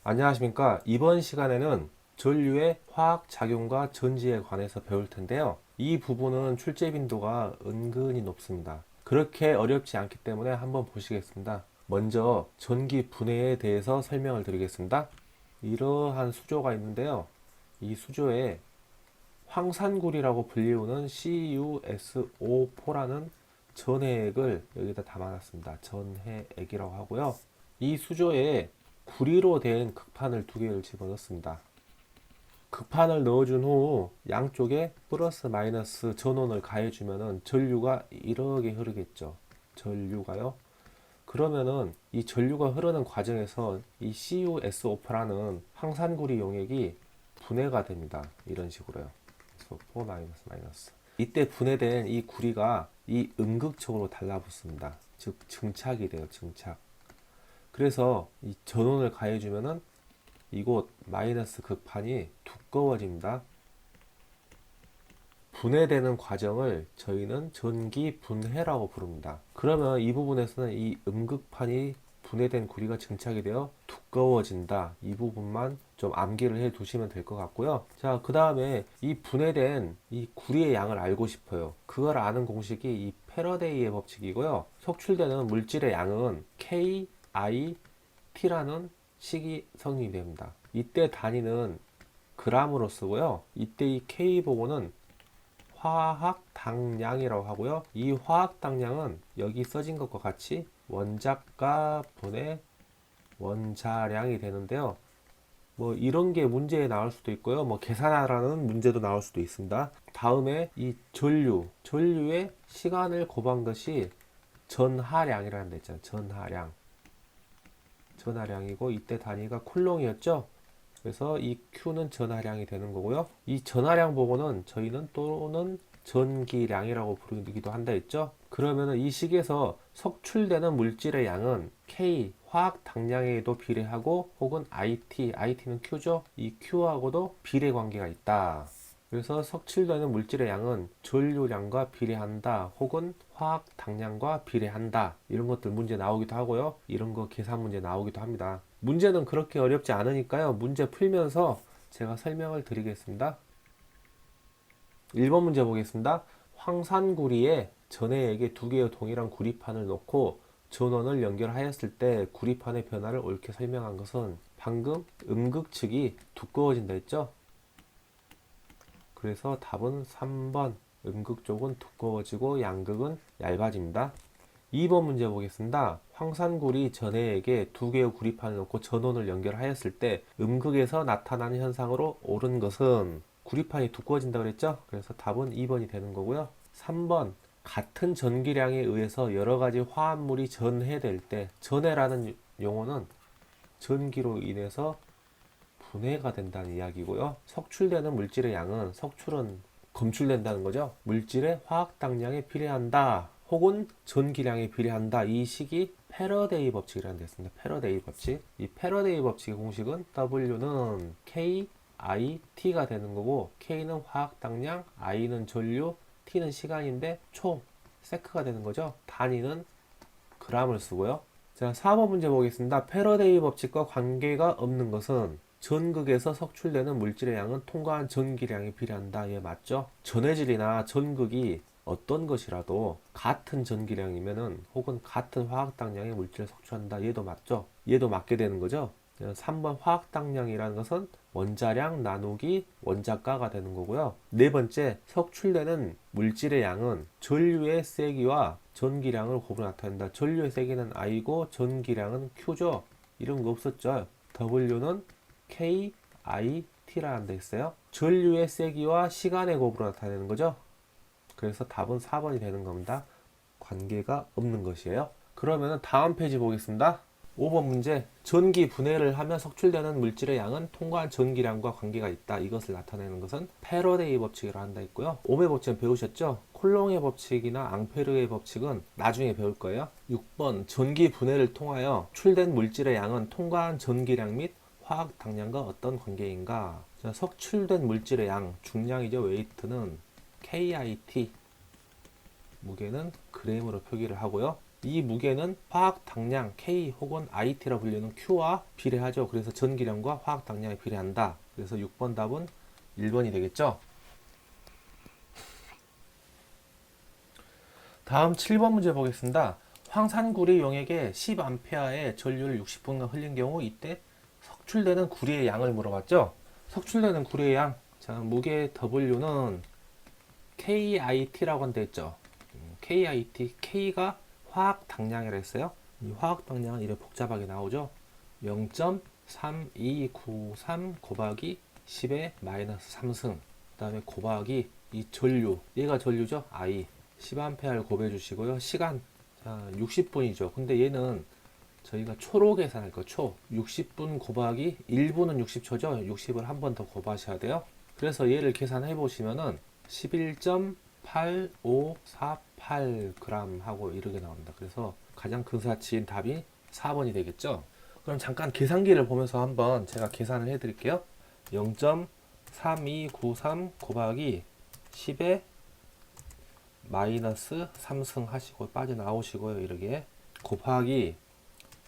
안녕하십니까. 이번 시간에는 전류의 화학작용과 전지에 관해서 배울 텐데요. 이 부분은 출제 빈도가 은근히 높습니다. 그렇게 어렵지 않기 때문에 한번 보시겠습니다. 먼저 전기 분해에 대해서 설명을 드리겠습니다. 이러한 수조가 있는데요. 이 수조에 황산굴이라고 불리우는 CuSO4라는 전해액을 여기다 담아놨습니다. 전해액이라고 하고요. 이 수조에 구리로 된 극판을 두 개를 집어넣습니다. 극판을 넣어준 후 양쪽에 플러스 마이너스 전원을 가해주면은 전류가 이렇게 흐르겠죠. 전류가요. 그러면은 이 전류가 흐르는 과정에서 이 CuSO4라는 황산구리 용액이 분해가 됩니다. 이런 식으로요. 그래서 4 마이너스 마이너스. 이때 분해된 이 구리가 이 음극적으로 달라붙습니다. 즉 증착이 돼요. 증착. 그래서 이 전원을 가해주면은 이곳 마이너스 극판이 두꺼워집니다. 분해되는 과정을 저희는 전기 분해라고 부릅니다. 그러면 이 부분에서는 이 음극판이 분해된 구리가 증착이 되어 두꺼워진다. 이 부분만 좀 암기를 해 두시면 될 것 같고요. 자, 그 다음에 이 분해된 이 구리의 양을 알고 싶어요. 그걸 아는 공식이 이 패러데이의 법칙이고요. 속출되는 물질의 양은 K, I, T라는 식이 성립이 됩니다. 이때 단위는 g으로 쓰고요. 이때 이 K 보고는 화학 당량이라고 하고요. 이 화학 당량은 여기 써진 것과 같이 원자가 분의 원자량이 되는데요. 뭐 이런 게 문제에 나올 수도 있고요. 뭐 계산하라는 문제도 나올 수도 있습니다. 다음에 이 전류의 시간을 곱한 것이 전하량이라는 데 있잖아요. 전하량이고 이때 단위가 쿨롱이었죠. 그래서 이 Q는 전하량이 되는 거고요. 이 전하량 보고는 저희는 또는 전기량이라고 부르기도 한다 했죠. 그러면은 이 식에서 석출되는 물질의 양은 K 화학 당량에도 비례하고 혹은 IT는 Q죠. 이 Q하고도 비례 관계가 있다. 그래서 석출되는 물질의 양은 전류량과 비례한다 혹은 화학 당량과 비례한다. 이런 것들 문제 나오기도 하고요. 이런 거 계산 문제 나오기도 합니다. 문제는 그렇게 어렵지 않으니까요. 문제 풀면서 제가 설명을 드리겠습니다. 1번 문제 보겠습니다. 황산구리에 전해액에 두 개의 동일한 구리판을 넣고 전원을 연결하였을 때 구리판의 변화를 옳게 설명한 것은 방금 음극 측이 두꺼워진다 했죠. 그래서 답은 3번. 음극 쪽은 두꺼워지고 양극은 얇아집니다. 2번 문제 보겠습니다. 황산굴이 전해액에 두 개의 구리판을 넣고 전원을 연결하였을 때 음극에서 나타나는 현상으로 옳은 것은 구리판이 두꺼워진다고 그랬죠? 그래서 답은 2번이 되는 거고요. 3번. 같은 전기량에 의해서 여러 가지 화합물이 전해될 때, 전해라는 용어는 전기로 인해서 분해가 된다는 이야기고요. 석출되는 물질의 양은, 석출은 검출된다는 거죠. 물질의 화학 당량에 비례한다 혹은 전기량에 비례한다. 이 식이 패러데이 법칙이라는 데 있습니다. 패러데이 법칙. 이 패러데이 법칙의 공식은 W는 K, I, T가 되는 거고, K는 화학 당량, I는 전류, T는 시간인데 초, 세크가 되는 거죠. 단위는 g을 쓰고요. 자, 4번 문제 보겠습니다. 패러데이 법칙과 관계가 없는 것은 전극에서 석출되는 물질의 양은 통과한 전기량에 비례한다. 예, 맞죠? 전해질이나 전극이 어떤 것이라도 같은 전기량이면은 혹은 같은 화학당량의 물질을 석출한다. 얘도 맞죠? 얘도 맞게 되는 거죠? 3번 화학당량이라는 것은 원자량 나누기 원자가가 되는 거고요. 네 번째, 석출되는 물질의 양은 전류의 세기와 전기량을 곱으로 나타낸다. 전류의 세기는 I고 전기량은 Q죠. 이런 거 없었죠. W는 K, I, T라는 데 있어요. 전류의 세기와 시간의 곱으로 나타내는 거죠. 그래서 답은 4번이 되는 겁니다. 관계가 없는 것이에요. 그러면 다음 페이지 보겠습니다. 5번 문제. 전기 분해를 하면 석출되는 물질의 양은 통과한 전기량과 관계가 있다. 이것을 나타내는 것은 패러데이 법칙이라 한다 했고요. ohm의 법칙은 배우셨죠? 콜롱의 법칙이나 앙페르의 법칙은 나중에 배울 거예요. 6번. 전기 분해를 통하여 출된 물질의 양은 통과한 전기량 및 화학 당량과 어떤 관계인가? 자, 석출된 물질의 양, 중량이죠. 웨이트는 KIT, 무게는 g으로 표기를 하고요. 이 무게는 화학 당량 K 혹은 IT라 불리는 Q와 비례하죠. 그래서 전기량과 화학 당량에 비례한다. 그래서 6번 답은 1번이 되겠죠. 다음 7번 문제 보겠습니다. 황산구리 용액에 10A의 전류를 60분간 흘린 경우 이때 석출되는 구리의 양을 물어봤죠. 석출되는 구리의 양. 자, 무게 W는 KIT라고 한다 했죠. KIT, K가 화학 당량이라 했어요. 이 화학 당량은 이렇게 복잡하게 나오죠. 0.3293 곱하기 10의 마이너스 3승. 그 다음에 곱하기 이 전류. 얘가 전류죠. I. 10A를 곱해 주시고요. 시간. 자, 60분이죠. 근데 얘는 저희가 초로 계산할 거 초. 60분 곱하기 1분은 60초죠. 60을 한 번 더 곱하셔야 돼요. 그래서 얘를 계산해 보시면은 11.8548g 하고 이렇게 나옵니다. 그래서 가장 큰 수치인 답이 4번이 되겠죠. 그럼 잠깐 계산기를 보면서 한번 제가 계산을 해 드릴게요. 0.3293 곱하기 10의 마이너스 3승 하시고 빠져나오시고요. 이렇게 곱하기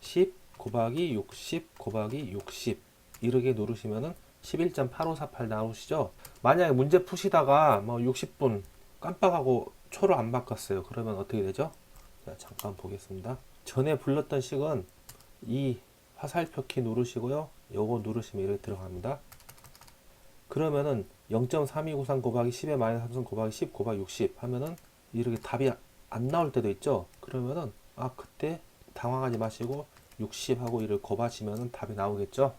10 곱하기 60 곱하기 60 이렇게 누르시면은 11.8548 나오시죠. 만약에 문제 푸시다가 뭐 60분 깜빡하고 초를 안 바꿨어요. 그러면 어떻게 되죠? 자, 잠깐 보겠습니다. 전에 불렀던 식은 이 화살표 키 누르시고요. 요거 누르시면 이렇게 들어갑니다. 그러면은 0.3293 곱하기 10의 마이너스 3승 곱하기 10 곱하기 60 하면은 이렇게 답이 안 나올 때도 있죠. 그러면은 그때 당황하지 마시고 60 하고 이를 곱하시면은 답이 나오겠죠.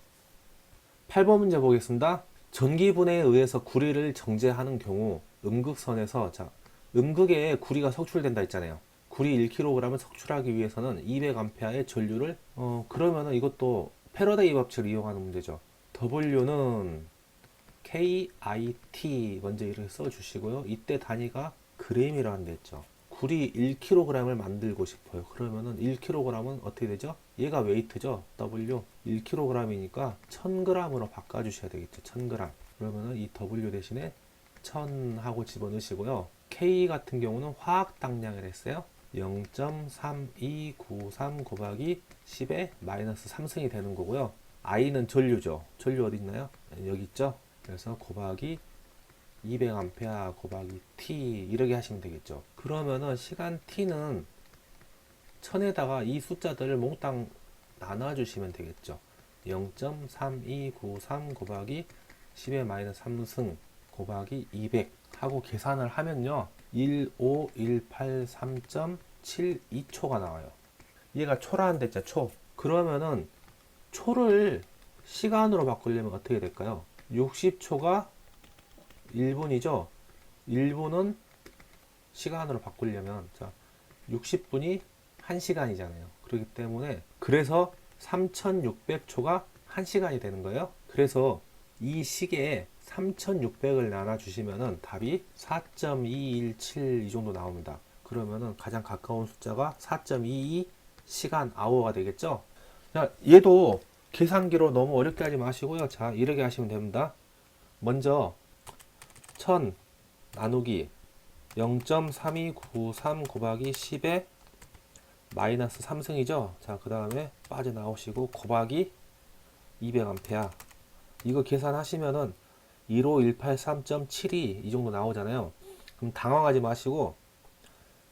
8번 문제 보겠습니다. 전기분해에 의해서 구리를 정제하는 경우 음극선에서 자, 음극에 구리가 석출된다 했잖아요. 구리 1kg을 석출하기 위해서는 200A의 전류를 그러면은 이것도 패러데이 법칙을 이용하는 문제죠. W는 KIT 먼저 이렇게 써 주시고요. 이때 단위가 그램이라는 데 있죠. 구리 1kg을 만들고 싶어요. 그러면은 1kg은 어떻게 되죠? 얘가 웨이트죠. W 1kg이니까 1000g으로 바꿔 주셔야 되겠죠. 1000g. 그러면은 이 W 대신에 1000하고 집어넣으시고요. K 같은 경우는 화학 당량을 했어요. 0.3293 곱하기 10의 마이너스 3승이 되는 거고요. I는 전류죠. 전류 어디 있나요? 여기 있죠. 그래서 곱하기 200A 곱하기 T 이렇게 하시면 되겠죠. 그러면은 시간 T는 1000에다가 이 숫자들을 몽땅 나눠주시면 되겠죠. 0.3293 곱하기 10의 마이너스 3승 곱하기 200 하고 계산을 하면요. 15183.72초가 나와요. 얘가 초라는 데자 초. 그러면은 초를 시간으로 바꾸려면 어떻게 될까요? 60초가 1분이죠. 1분은 시간으로 바꾸려면 자 60분이 1시간이잖아요. 그렇기 때문에 그래서 3600초가 1시간이 되는 거예요. 그래서 이 시계에 3600을 나눠 주시면은 답이 4.217 이 정도 나옵니다. 그러면은 가장 가까운 숫자가 4.22 시간 아워가 되겠죠. 자, 얘도 계산기로 너무 어렵게 하지 마시고요. 자, 이렇게 하시면 됩니다. 먼저 1000 나누기 0.3293 곱하기 10의 마이너스 3승이죠. 자, 그 다음에 빠져나오시고 곱하기 200A 이거 계산하시면은 15183.72 이 정도 나오잖아요. 그럼 당황하지 마시고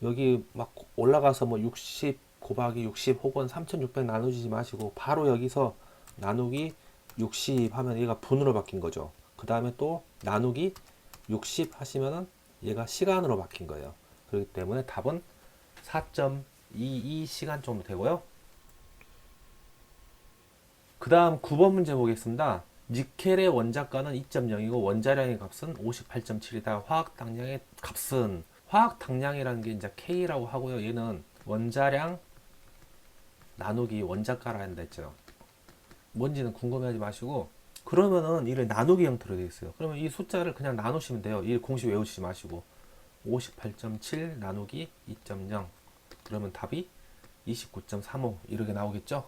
여기 막 올라가서 뭐 60 곱하기 60 혹은 3600 나누지 마시고 바로 여기서 나누기 60 하면 얘가 분으로 바뀐 거죠. 그 다음에 또 나누기 60 하시면은 얘가 시간으로 바뀐 거예요. 그렇기 때문에 답은 4.22 시간 정도 되고요. 그 다음 9번 문제 보겠습니다. 니켈의 원자가는 2.0이고 원자량의 값은 58.7이다. 화학 당량의 값은 화학 당량이라는 게 이제 K라고 하고요. 얘는 원자량 나누기 원자가라 한다 했죠. 뭔지는 궁금해하지 마시고 그러면은 이를 나누기 형태로 되어 있어요. 그러면 이 숫자를 그냥 나누시면 돼요. 이 공식 외우시지 마시고 58.7 나누기 2.0 그러면 답이 29.35 이렇게 나오겠죠.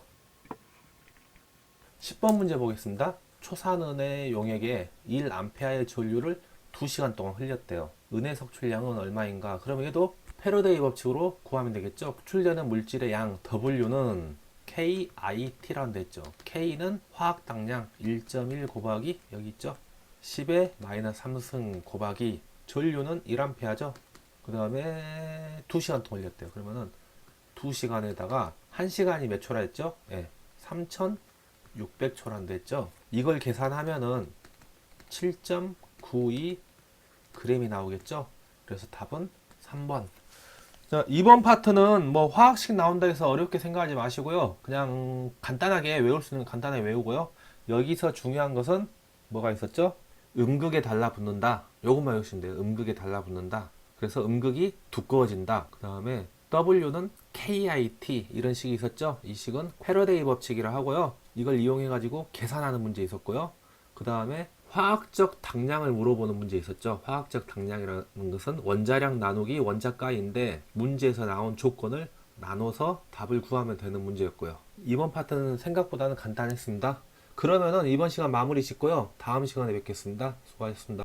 10번 문제 보겠습니다. 초산은의 용액에 1A의 전류를 2시간 동안 흘렸대요. 은의 석출량은 얼마인가? 그러면 얘도 패러데이 법칙으로 구하면 되겠죠. 출되는 물질의 양 W는 KIT라는 데 있죠. K는 화학 당량 1.1 곱하기 여기 있죠. 10의 마이너스 3승 곱하기 전류는 1A죠. 그 다음에 2시간 동안 걸렸대요. 그러면은 2시간에다가 1시간이 몇 초라 했죠? 예, 3600초란 데 있죠. 이걸 계산하면은 7.92g이 나오겠죠. 그래서 답은 3번. 자, 2번 파트는 뭐 화학식 나온다 해서 어렵게 생각하지 마시고요. 그냥 간단하게 외울 수 있는 거 간단하게 외우고요. 여기서 중요한 것은 뭐가 있었죠? 음극에 달라붙는다. 요것만 외우시면 돼요. 음극에 달라붙는다. 그래서 음극이 두꺼워진다. 그 다음에 W는 KIT 이런 식이 있었죠. 이 식은 패러데이 법칙이라 하고요. 이걸 이용해 가지고 계산하는 문제 있었고요. 그 다음에 화학적 당량을 물어보는 문제 있었죠. 화학적 당량이라는 것은 원자량 나누기 원자가인데 문제에서 나온 조건을 나눠서 답을 구하면 되는 문제였고요. 이번 파트는 생각보다는 간단했습니다. 그러면은 이번 시간 마무리 짓고요. 다음 시간에 뵙겠습니다. 수고하셨습니다.